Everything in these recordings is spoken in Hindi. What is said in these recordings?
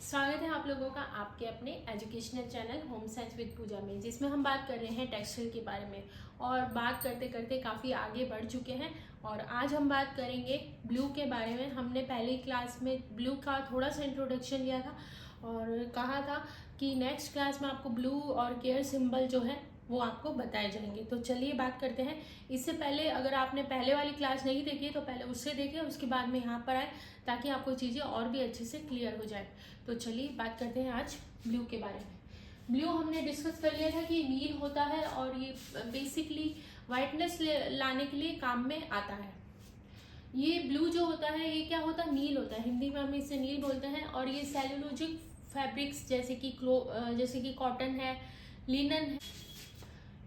स्वागत है आप लोगों का आपके अपने educational channel home science with Pooja में, जिसमें हम बात कर रहे हैं टेक्सटाइल के बारे में। और बात करते करते काफ़ी आगे बढ़ चुके हैं और आज हम बात करेंगे ब्लू के बारे में। हमने पहली क्लास में ब्लू का थोड़ा सा इंट्रोडक्शन लिया था और कहा था कि नेक्स्ट क्लास में आपको ब्लू और केयर सिंबल जो है वो आपको बताए जाएंगे। तो चलिए बात करते हैं। इससे पहले अगर आपने पहले वाली क्लास नहीं देखी तो पहले उससे देखें, उसके बाद में यहाँ पर आए ताकि आपको चीज़ें और भी अच्छे से क्लियर हो जाए। तो चलिए बात करते हैं आज ब्लू के बारे में। ब्लू हमने डिस्कस कर लिया था कि नील होता है और ये बेसिकली वाइटनेस लाने के लिए काम में आता है। ये ब्लू जो होता है ये क्या होता है, नील होता है। हिंदी में हम इसे नील बोलते हैं। और ये सेलुलोजिक फैब्रिक्स जैसे कि कॉटन है, लिनन है।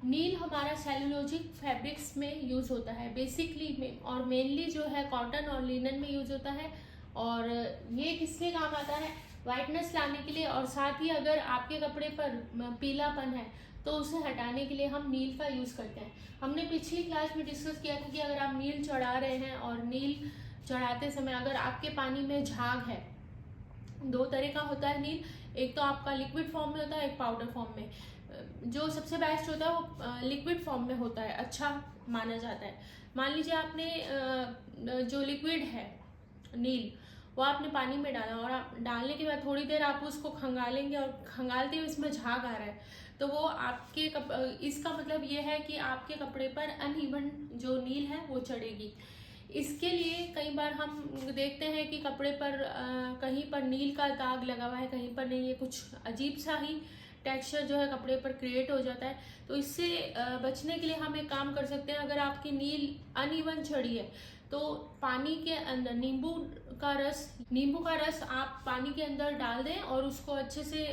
नील हमारा सेलुलोजिक फैब्रिक्स में यूज़ होता है बेसिकली में, और मेनली जो है कॉटन और लिनन में यूज़ होता है। और ये किसके काम आता है, वाइटनेस लाने के लिए। और साथ ही अगर आपके कपड़े पर पीलापन है तो उसे हटाने के लिए हम नील का यूज़ करते हैं। हमने पिछली क्लास में डिस्कस किया था कि अगर आप नील चढ़ा रहे हैं और नील चढ़ाते समय अगर आपके पानी में झाग है, दो तरह का होता है नील, एक तो आपका लिक्विड फॉर्म में होता है, एक पाउडर फॉर्म में। जो सबसे बेस्ट होता है वो लिक्विड फॉर्म में होता है, अच्छा माना जाता है। मान लीजिए आपने जो लिक्विड है नील वो आपने पानी में डाला और आप डालने के बाद थोड़ी देर आप उसको खंगालेंगे और खंगालते हुए इसमें झाग आ रहा है तो वो आपके इसका मतलब ये है कि आपके कपड़े पर अनइवन जो नील है वो चढ़ेगी। इसके लिए कई बार हम देखते हैं कि कपड़े पर कहीं पर नील का दाग लगा हुआ है, कहीं पर नहीं है, कुछ अजीब सा ही टेक्सचर जो है कपड़े पर क्रिएट हो जाता है। तो इससे बचने के लिए हम एक काम कर सकते हैं। अगर आपकी नील अनइवन चढ़ी है तो पानी के अंदर नींबू का रस आप पानी के अंदर डाल दें और उसको अच्छे से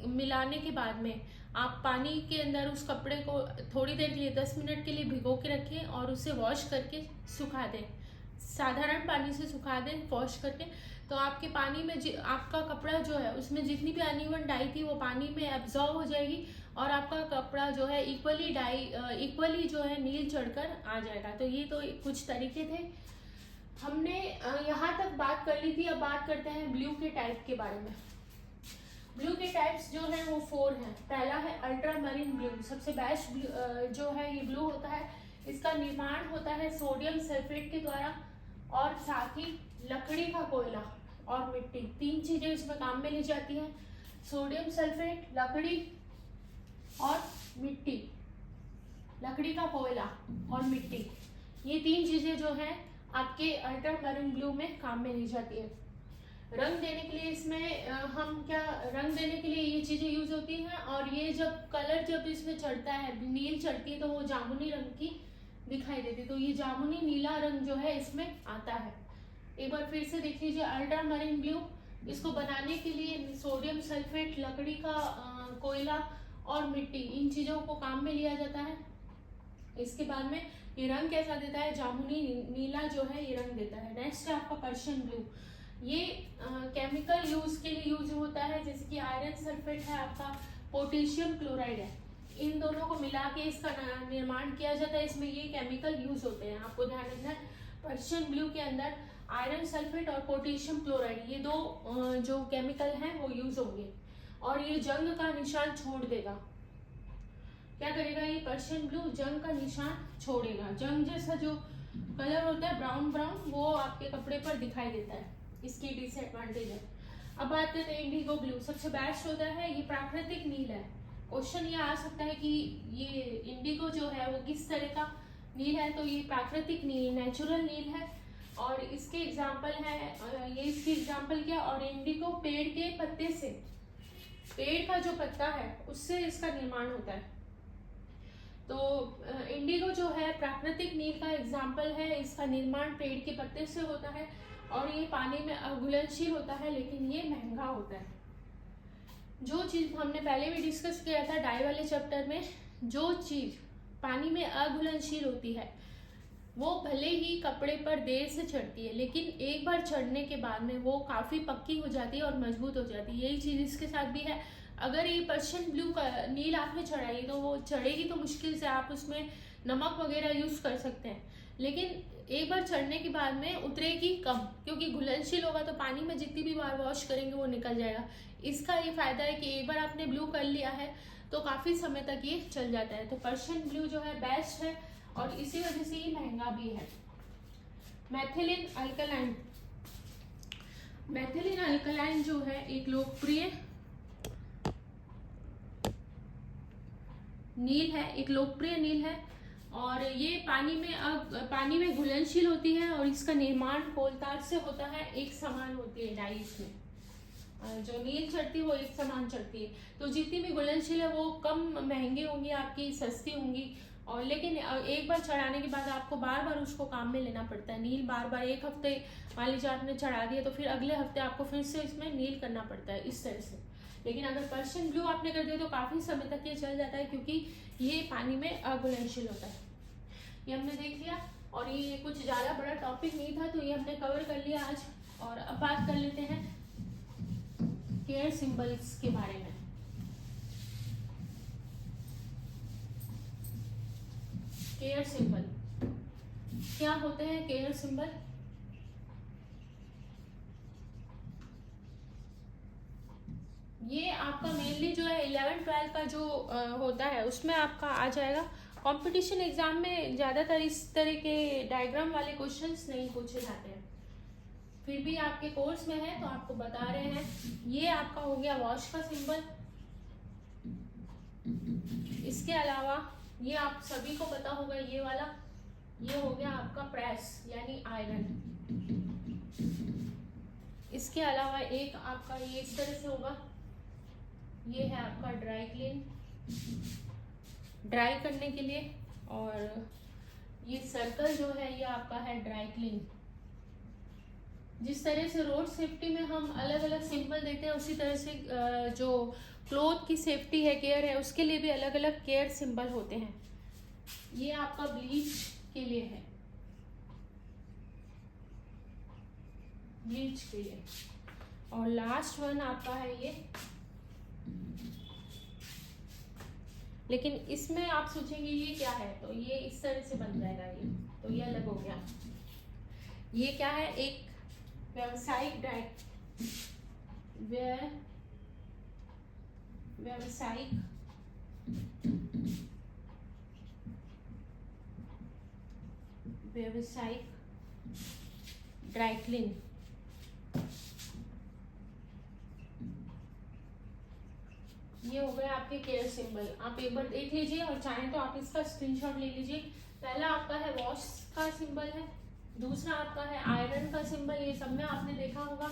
मिलाने के बाद में आप पानी के अंदर उस कपड़े को थोड़ी देर के लिए 10 मिनट के लिए भिगो के रखें और उसे वॉश करके सुखा दें। साधारण पानी से सुखा दें वॉश करके। तो आपके पानी में आपका कपड़ा जो है उसमें जितनी भी अनइवन डाई थी वो पानी में एब्जॉर्ब हो जाएगी और आपका कपड़ा जो है इक्वली जो है नील चढ़कर आ जाएगा। तो ये तो कुछ तरीके थे, हमने यहाँ तक बात कर ली थी। अब बात करते हैं ब्लू के टाइप के बारे में। ब्लू के टाइप्स जो हैं वो 4 हैं। पहला है अल्ट्रा मरीन ब्लू, सबसे बेस्ट जो है ये ब्लू होता है। इसका निर्माण होता है सोडियम सल्फेट के द्वारा और साथ ही लकड़ी का कोयला और मिट्टी, 3 चीजें इसमें काम में ली जाती हैं। सोडियम सल्फेट, लकड़ी और मिट्टी, लकड़ी का कोयला और मिट्टी, ये 3 चीजें जो हैं आपके अल्ट्रा मरीन ब्लू में काम में ली जाती है। रंग देने के लिए इसमें रंग देने के लिए ये चीजें यूज होती हैं। और ये जब इसमें चढ़ता है, नील चढ़ती है तो वो जामुनी रंग की दिखाई देती है। तो ये जामुनी नीला रंग जो है इसमें आता है। एक बार फिर से देख लीजिए, अल्ट्रा मरीन ब्लू, इसको बनाने के लिए सोडियम सल्फेट, लकड़ी का कोयला और मिट्टी, इन चीजों को काम में लिया जाता है। इसके बाद में ये रंग कैसा देता है, जामुनी नीला जो है ये रंग देता है। नेक्स्ट है आपका पर्शियन ब्लू। ये केमिकल यूज के लिए यूज होता है, जैसे कि आयरन सल्फेट है, आपका पोटेशियम क्लोराइड है, इन दोनों को मिला के इसका निर्माण किया जाता है। इसमें ये केमिकल यूज होते हैं, आपको ध्यान रखना है। पर्शियन ब्लू के अंदर आयरन सल्फेट और पोटेशियम क्लोराइड, ये दो जो केमिकल हैं वो यूज होंगे और ये जंग का निशान छोड़ देगा। क्या करेगा ये पर्शियन ब्लू, जंग का निशान छोड़ेगा। जंग जैसा जो कलर होता है ब्राउन ब्राउन, वो आपके कपड़े पर दिखाई देता है, इसकी डिसएडवांटेज है। अब बात करते हैं इंडिगो ब्लू, सबसे बेस्ट होता है। ये प्राकृतिक नील है। क्वेश्चन ये आ सकता है कि ये इंडिगो जो है वो किस तरह का नील है, तो ये प्राकृतिक नील, नेचुरल नील है। और इसके एग्जाम्पल है, ये इसकी एग्जाम्पल क्या, और इंडिगो पेड़ के पत्ते से, पेड़ का जो पत्ता है उससे इसका निर्माण होता है। तो इंडिगो जो है प्राकृतिक नील का एग्जाम्पल है। इसका निर्माण पेड़ के पत्ते से होता है और ये पानी में अघुलनशील होता है, लेकिन ये महंगा होता है। जो चीज हमने पहले भी डिस्कस किया था डाई वाले चैप्टर में, जो चीज पानी में अघुलनशील होती है वो भले ही कपड़े पर देर से चढ़ती है, लेकिन एक बार चढ़ने के बाद में वो काफी पक्की हो जाती है और मजबूत हो जाती है। यही चीज इसके साथ भी है। अगर ये पर्शियन ब्लू का नील आपने चढ़ाई तो वो चढ़ेगी तो मुश्किल से, आप उसमें नमक वगैरह यूज कर सकते हैं, लेकिन एक बार चढ़ने के बाद में उतरेगी कम, क्योंकि घुलनशील होगा तो पानी में जितनी भी बार वॉश करेंगे वो निकल जाएगा। इसका ये फायदा है कि एक बार आपने ब्लू कर लिया है तो काफ़ी समय तक ये चल जाता है। तो पर्शियन ब्लू जो है बेस्ट है और इसी वजह से ये महंगा भी है। मेथिलीन अल्कलाइन, मेथिलीन अल्कलाइन जो है एक लोकप्रिय नील है, एक लोकप्रिय नील है और ये पानी में घुलनशील होती है और इसका निर्माण कोलतार से होता है। एक समान होती है डाई इसमें, जो नील चढ़ती है वो एक समान चढ़ती है। तो जितनी भी घुलनशील है वो कम महंगी होंगी आपकी, सस्ती होंगी। और लेकिन एक बार चढ़ाने के बाद आपको बार बार उसको काम में लेना पड़ता है। नील बार बार, एक हफ्ते मान लीजिए आपने चढ़ा दिया तो फिर अगले हफ्ते आपको फिर से इसमें नील करना पड़ता है, इस तरह से। लेकिन अगर पर्शियन ब्लू आपने कर दिया तो काफ़ी समय तक ये चल जाता है, क्योंकि ये पानी में अघुलनशील होता है। ये हमने देख लिया और ये कुछ ज़्यादा बड़ा टॉपिक नहीं था तो ये हमने कवर कर लिया आज। और अब बात कर लेते हैं केयर सिंबल्स के बारे में। केयर सिंबल क्या होते हैं? केयर सिंबल ये आपका मेनली जो है 11-12 का जो होता है उसमें आपका आ जाएगा। कंपटीशन एग्जाम में ज़्यादातर इस तरह के डायग्राम वाले क्वेश्चंस नहीं पूछे जाते हैं, फिर भी आपके कोर्स में है तो आपको बता रहे हैं। ये आपका हो गया वॉश का सिंबल। इसके अलावा ये आप सभी को पता होगा, ये वाला, ये हो गया आपका प्रेस यानी आयरन। इसके अलावा एक आपका ये इस तरह से होगा, ये है आपका ड्राई क्लीन, ड्राई करने के लिए। और ये सर्कल जो है ये आपका है ड्राई क्लीन। जिस तरह से रोड सेफ्टी में हम अलग अलग सिंबल देते हैं उसी तरह से जो क्लोथ की सेफ्टी है, केयर है, उसके लिए भी अलग अलग केयर सिंबल होते हैं। ये आपका ब्लीच के लिए है, ब्लीच के लिए। और लास्ट वन आपका है ये, लेकिन इसमें आप सोचेंगे ये क्या है, तो ये इस तरह से बन जाएगा ये, तो ये अलग हो गया। ये क्या है? एक व्यावसायिक व्यावसायिक ड्राई क्लीन। ये हो गए आपके केयर सिंबल। आप एक बार देख लीजिए और चाहें तो आप इसका स्क्रीनशॉट ले लीजिए। पहला आपका है वॉश का सिंबल है, दूसरा आपका है आयरन का सिंबल, ये सब में आपने देखा होगा।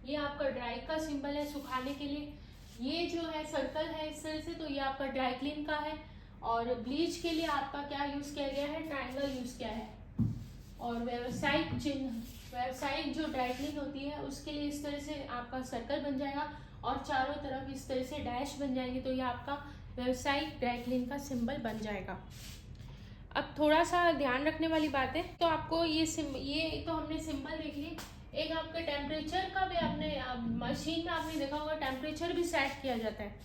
ये आपका ड्राई का सिंबल है सुखाने के लिए। ये जो है सर्कल है इस तरह से, तो ये आपका ड्राई क्लीन का है। और ब्लीच के लिए आपका क्या यूज किया गया है? ट्रायंगल यूज किया है। और व्यावसायिक चिन्ह, व्यावसायिक जो ड्राई क्लीन होती है उसके लिए इस तरह से आपका सर्कल बन जाएगा और चारों तरफ इस तरह से डैश बन जाएंगे, तो ये आपका व्यावसायिक ड्राई क्लीन का सिंबल बन जाएगा। अब थोड़ा सा ध्यान रखने वाली बात है, तो आपको ये तो हमने सिंबल देख लिए। एक आपके टेम्परेचर का भी आपने मशीन में आपने देखा होगा, टेम्परेचर भी सेट किया जाता है।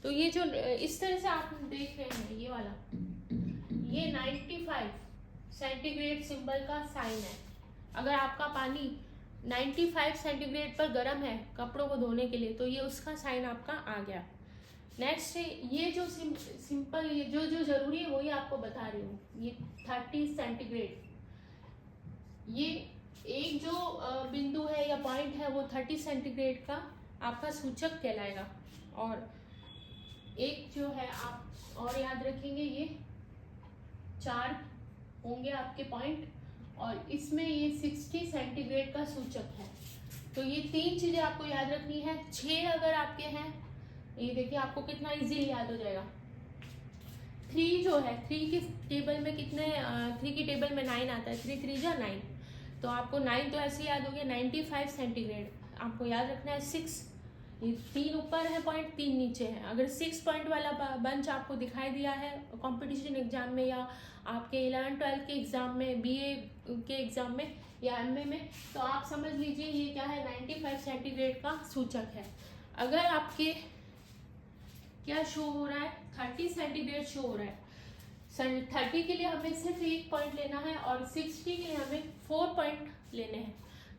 तो ये जो इस तरह से आप देख रहे हैं ये वाला, ये 95 सेंटीग्रेड सिंबल का साइन है। अगर आपका पानी 95 सेंटीग्रेड पर गर्म है कपड़ों को धोने के लिए, तो ये उसका साइन आपका आ गया। नेक्स्ट है ये जो सिंपल, ये जो जरूरी है वही आपको बता रही हूँ। ये 30 सेंटीग्रेड, ये एक जो बिंदु है या पॉइंट है वो 30 सेंटीग्रेड का आपका सूचक कहलाएगा। और एक जो है आप और याद रखेंगे, ये 4 होंगे आपके पॉइंट और इसमें ये 60 सेंटीग्रेड का सूचक है। तो ये 3 चीजें आपको याद रखनी है। 6 अगर आपके हैं, ये देखिए आपको कितना इजीली याद हो जाएगा। 3 जो है, 3 की टेबल में कितने, 3 की टेबल में 9 आता है, 3 3 जा 9, तो आपको 9 तो ऐसे याद हो गया। 95 सेंटीग्रेड आपको याद रखना है। 6, ये 3 ऊपर है पॉइंट, 3 नीचे है। अगर 6 पॉइंट वाला बंच आपको दिखाई दिया है कंपटीशन एग्जाम में या आपके 11-12 के एग्जाम में, बीए के एग्जाम में या एमए में, तो आप समझ लीजिए ये क्या है, 95 सेंटीग्रेड का सूचक है। अगर आपके क्या शो हो रहा है, 30 सेंटीग्रेड शो हो रहा है, 30 के लिए हमें सिर्फ 1 पॉइंट लेना है और 60 के लिए हमें 4 पॉइंट लेने हैं।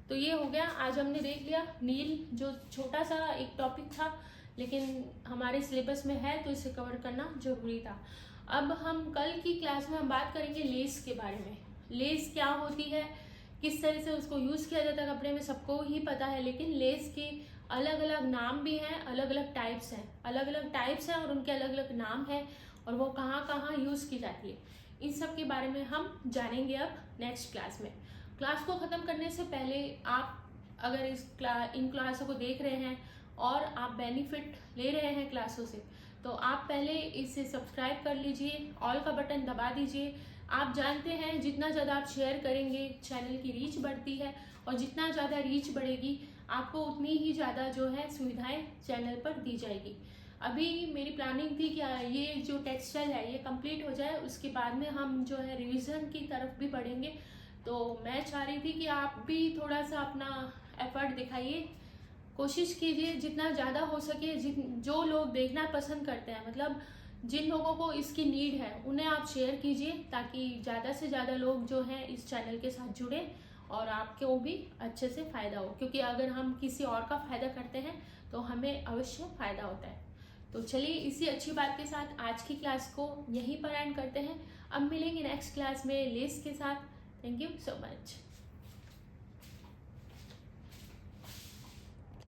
तो ये हो गया, आज हमने देख लिया नील, जो छोटा सा एक टॉपिक था लेकिन हमारे सिलेबस में है तो इसे कवर करना जरूरी था। अब हम कल की क्लास में हम बात करेंगे लेस के बारे में। लेस क्या होती है, किस तरह से उसको यूज़ किया जाता है कपड़े में, सबको ही पता है, लेकिन लेस के अलग अलग नाम भी हैं, अलग अलग टाइप्स हैं, और उनके अलग अलग नाम हैं और वो कहाँ कहाँ यूज़ की जाती है, इन सब के बारे में हम जानेंगे अब नेक्स्ट क्लास में। क्लास को ख़त्म करने से पहले आप अगर इन क्लासों को देख रहे हैं और आप बेनिफिट ले रहे हैं क्लासों से, तो आप पहले इसे सब्सक्राइब कर लीजिए, ऑल का बटन दबा दीजिए। आप जानते हैं जितना ज़्यादा आप शेयर करेंगे चैनल की रीच बढ़ती है, और जितना ज़्यादा रीच बढ़ेगी आपको उतनी ही ज़्यादा जो है सुविधाएं चैनल पर दी जाएगी। अभी मेरी प्लानिंग थी कि ये जो टेक्सटाइल है ये कंप्लीट हो जाए, उसके बाद में हम जो है रिवीजन की तरफ भी बढ़ेंगे। तो मैं चाह रही थी कि आप भी थोड़ा सा अपना एफर्ट दिखाइए, कोशिश कीजिए जितना ज़्यादा हो सके। जो लोग देखना पसंद करते हैं, मतलब जिन लोगों को इसकी नीड है, उन्हें आप शेयर कीजिए ताकि ज़्यादा से ज़्यादा लोग जो हैं इस चैनल के साथ जुड़े और आपको भी अच्छे से फ़ायदा हो, क्योंकि अगर हम किसी और का फ़ायदा करते हैं तो हमें अवश्य फ़ायदा होता है। तो चलिए इसी अच्छी बात के साथ आज की क्लास को यहीं पर एंड करते हैं। अब मिलेंगे नेक्स्ट क्लास में लेस के साथ। Thank you so much.